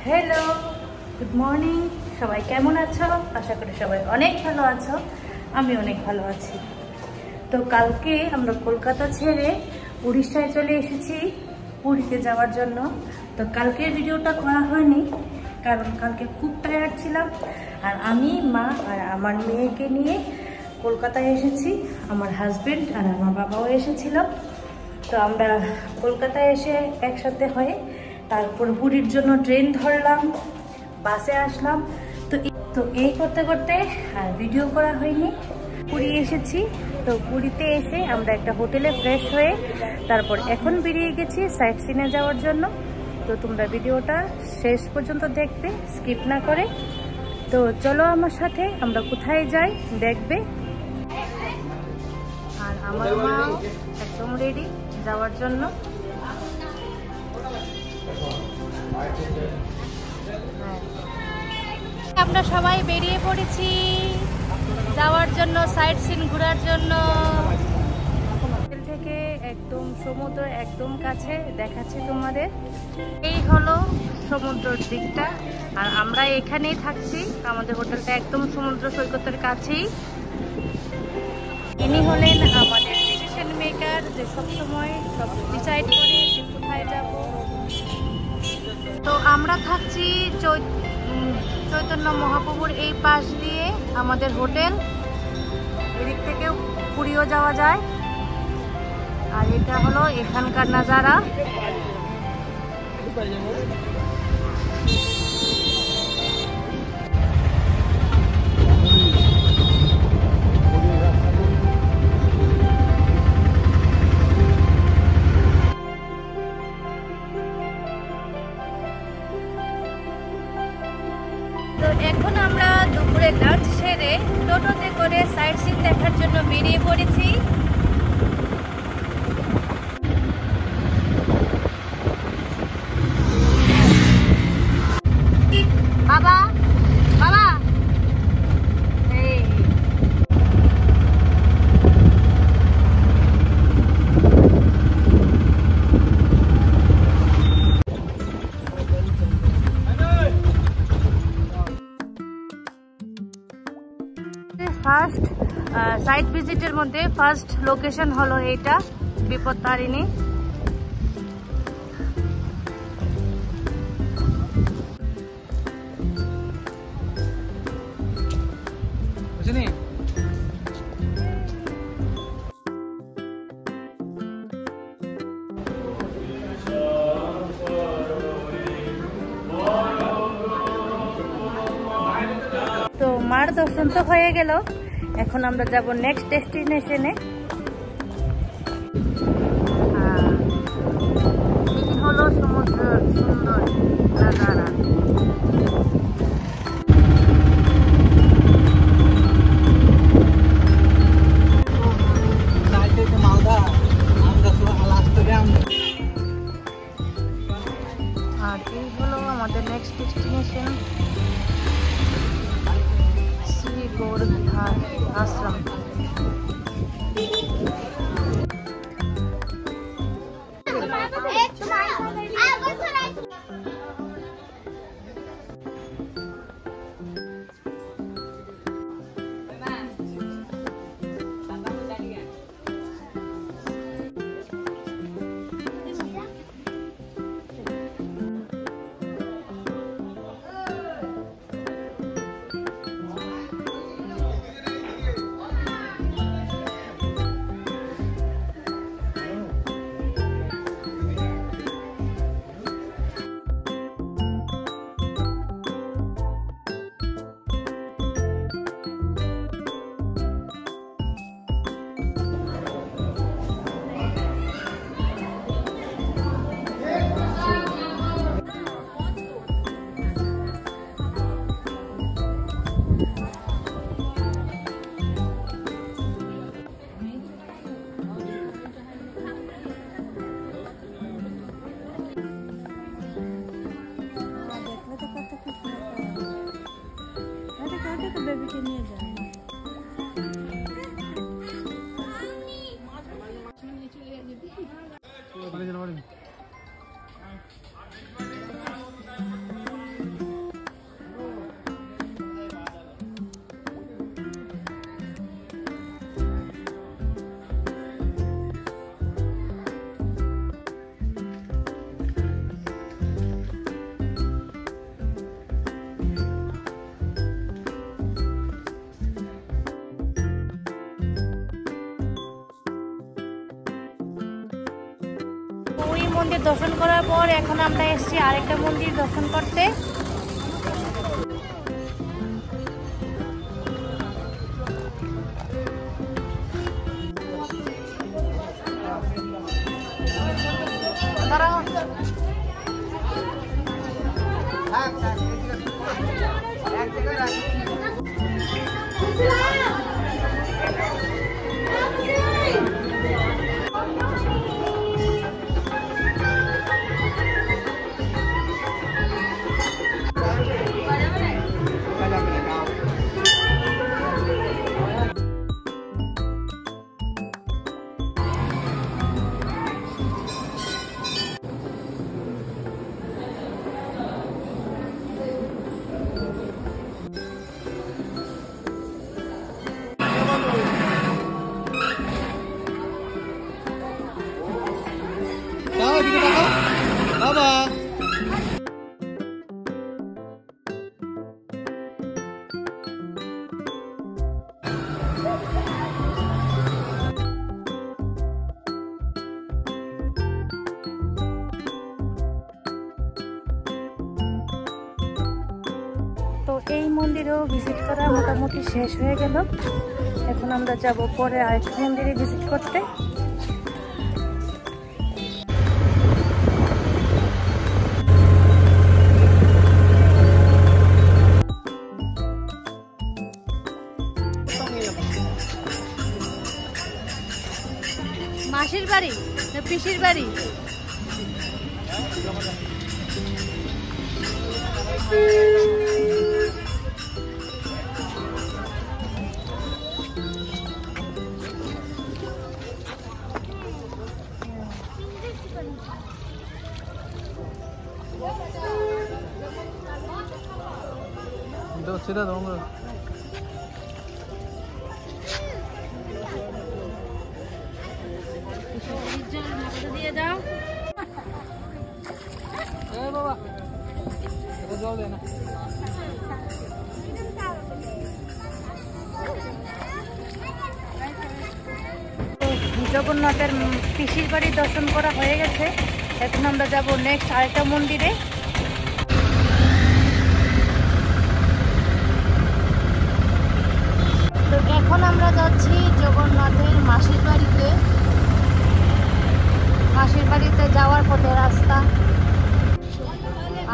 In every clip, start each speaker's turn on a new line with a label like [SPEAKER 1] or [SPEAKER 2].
[SPEAKER 1] Hello, good morning. সবাই কেমন আছো? আশা করি সবাই অনেক ভালো আছো। আমি অনেক ভালো আছি। তো কালকে আমরা কলকাতা ছেড়ে উড়িষ্যায় চলে এসেছি পুরীতে যাওয়ার জন্য। তো কালকের ভিডিওটা করা হয়নি কারণ কালকে খুব টায়ার্ড ছিলাম। আর আমি, মা আর আমার মেয়েকে নিয়ে কলকাতায় এসেছি। আমার হাজব্যান্ড আর আমার বাবাও এসেছিল। তো আমরা কলকাতায় এসে একসাথে হয়ে তারপর পুরীর জন্য ট্রেন ধরলাম, বাসে আসলাম। তো এই করতে করতে আর ভিডিও করা হয়নি। পুরী এসেছি। তো পুরীতে এসে আমরা একটা হোটেলে ফ্রেশ হয়ে তারপর এখন বেরিয়ে গেছি সাইট সিনে যাওয়ার জন্য। তো তোমরা ভিডিওটা শেষ পর্যন্ত দেখবে, স্কিপ না করে। তো চলো আমার সাথে, আমরা কোথায় যাই দেখবে। আর আমার মা একদম রেডি যাওয়ার জন্য। আমরা সবাই বেরিয়ে পড়েছি যাওয়ার জন্য, সাইট সিন ঘোরার জন্য। হোটেল থেকে একদম সমুদ্র একদম কাছে দেখাচ্ছি তোমাদের। এই হলো সমুদ্রের দিকটা আর আমরা এখানেই থাকছি। আমাদের হোটেলটা একদম সমুদ্র সৈকতের কাছেই। ইনি হলেন আমাদের ডিসিশন মেকার, যে সবসময় সব ডিসাইড করে যে কোথায় যাব। তো আমরা থাকছি চৈতন্য মহাপ্রভুর এই পাশ দিয়ে আমাদের হোটেল। এদিক থেকেও পুরীও যাওয়া যায়। আর এটা হলো এখানকার নাজারা। তো এখন আমরা দুপুরে লাঞ্চ সেরে টোটোতে করে সাইট সিন দেখার জন্য বেরিয়ে পড়েছি। বাবা বাবা এই ফার্স্ট সাইট ভিজিটের মধ্যে ফার্স্ট লোকেশন হলো এইটা, বিপত্তারিণী। তো মার দর্শন তো হয়ে গেল। এখন আমরা যাব নেক্সট ডেস্টিনেশনে। এই হলো সমুদ্রের সুন্দর নাজারা। আর এই হলো আমাদের নেক্সট ডেস্টিনেশন, শ্রী গৌরবিহার আশ্রম। মন্দির দর্শন করার পর এখন আমরা এসেছি আরেকটা মন্দির দর্শন করতে। তো এই মন্দিরেও ভিজিট করা মোটামুটি শেষ হয়ে গেল। এখন আমরা যাব পরে আরেকটা মন্দিরে ভিজিট করতে। মাসির বাড়ি না পিসির বাড়ি? দিয়ে দাও বাবা, জল দে না। জগন্নাথের পিসির বাড়ি দর্শন করা হয়ে গেছে। এখন আমরা যাব নেক্সট আরেকটা মন্দিরে। তো এখন আমরা যাচ্ছি জগন্নাথের মাসির বাড়িতে। মাসির বাড়িতে যাওয়ার পথে রাস্তা।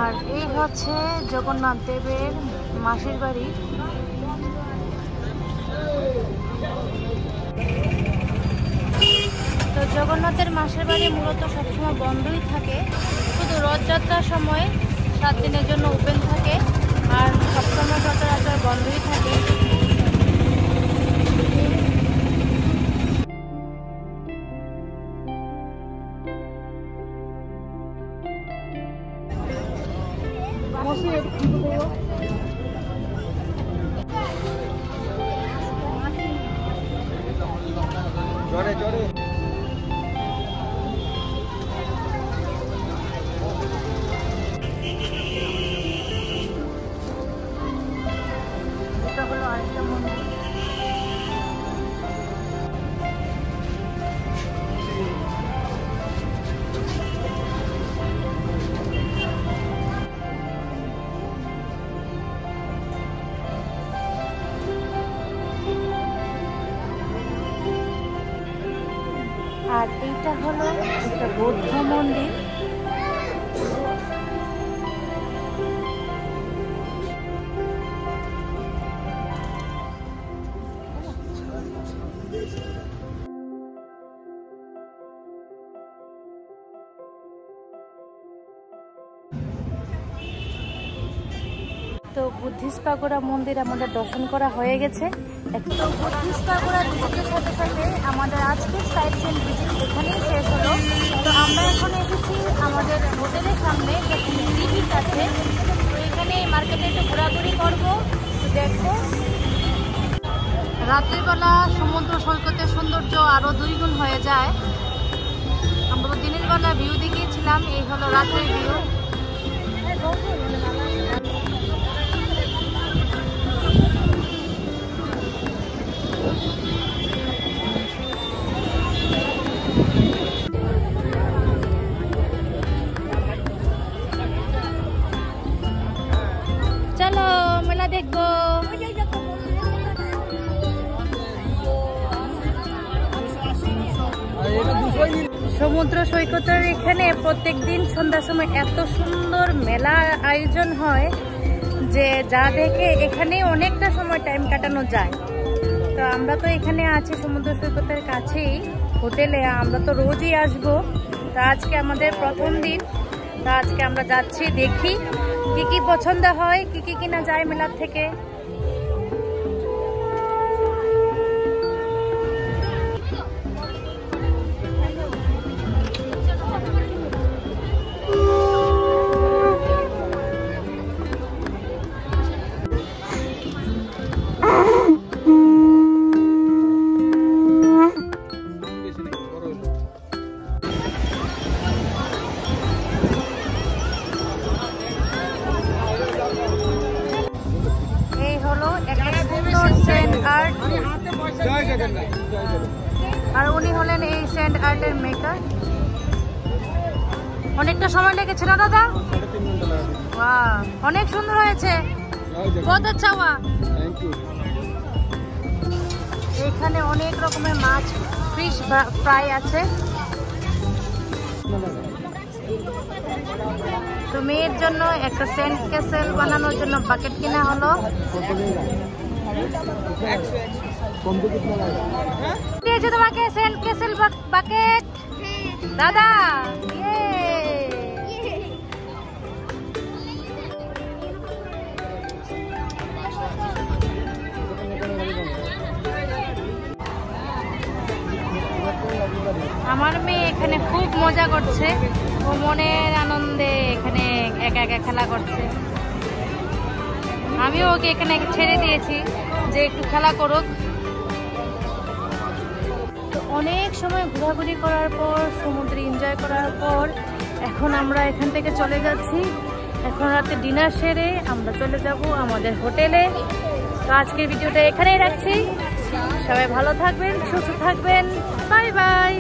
[SPEAKER 1] আর এই হচ্ছে জগন্নাথ দেবের মাসির বাড়ি। তো জগন্নাথের মাসির বাড়ি মূলত সবসময় বন্ধই থাকে, শুধু রথযাত্রার সময় 7 দিনের জন্য ওপেন থাকে, আর সবসময় সচরাচর বন্ধই থাকে।
[SPEAKER 2] জোরে জোরে
[SPEAKER 1] এটা হলো আরেকটা মন্দির। আর এইটা হলো একটা বৌদ্ধ মন্দির। তো বুদ্ধিস্ট পাগোড়া মন্দির আমাদের দর্শন করা হয়ে গেছে। তো বুদ্ধিস্ট পাগোড়া ভিজিটের সাথে সাথে আমাদের আজকের সাইট সিন ভিজিট এখানেই শেষ হলো। তো আমরা এখন এসেছি আমাদের হোটেলের সামনে, যেখানে সি বিচ আছে। তো এখানে মার্কেটে একটু ঘোরাঘুরি করবো, দেখবো। রাত্রিবেলা সমুদ্র সৈকতের সৌন্দর্য আরো 2 গুণ হয়ে যায়। আমরা দিনের বেলা ভিউ দেখিয়েছিলাম, এই হলো রাতের ভিউ। মেলা দেখবো। সমুদ্র সৈকতের এখানে প্রত্যেকদিন সন্ধ্যার সময় এত সুন্দর মেলা আয়োজন হয় যে যা দেখে এখানে অনেকটা সময় টাইম কাটানো যায়। তো আমরা তো এখানে আছি সমুদ্র সৈকতের কাছেই হোটেলে, আমরা তো রোজই আসবো। তো আজকে আমাদের প্রথম দিন, তো আজকে আমরা যাচ্ছি, দেখি কি কি পছন্দ হয়, কি কি কিনা যায় মেলার থেকে। আর উনি হলেন এই স্যান্ড আর্টের মেকার। অনেকটা সময় লেগেছে না দাদা? অনেক সুন্দর হয়েছে, বহুত আচ্ছা হুয়া। এখানে অনেক রকমের মাছ, ফিশ ফ্রাই আছে। তো মেয়ের জন্য একটা স্যান্ড ক্যাসেল বানানোর জন্য বাকেট কিনা হলো। দিয়েছে তোমাকে স্যান্ড ক্যাসেল বাকেট দাদা। আমার মেয়ে এখানে খুব মজা করছে, ও মনের আনন্দে এখানে একা একা খেলা করছে। আমিও ওকে এখানে ছেড়ে দিয়েছি যে একটু খেলা করুক। তো অনেক সময় ঘোরাঘুরি করার পর, সমুদ্রে এনজয় করার পর এখন আমরা এখান থেকে চলে যাচ্ছি। এখন রাতে ডিনার সেরে আমরা চলে যাব আমাদের হোটেলে। তো আজকের ভিডিওটা এখানেই রাখছি। সবাই ভালো থাকবেন, সুস্থ থাকবেন, বাই বাই।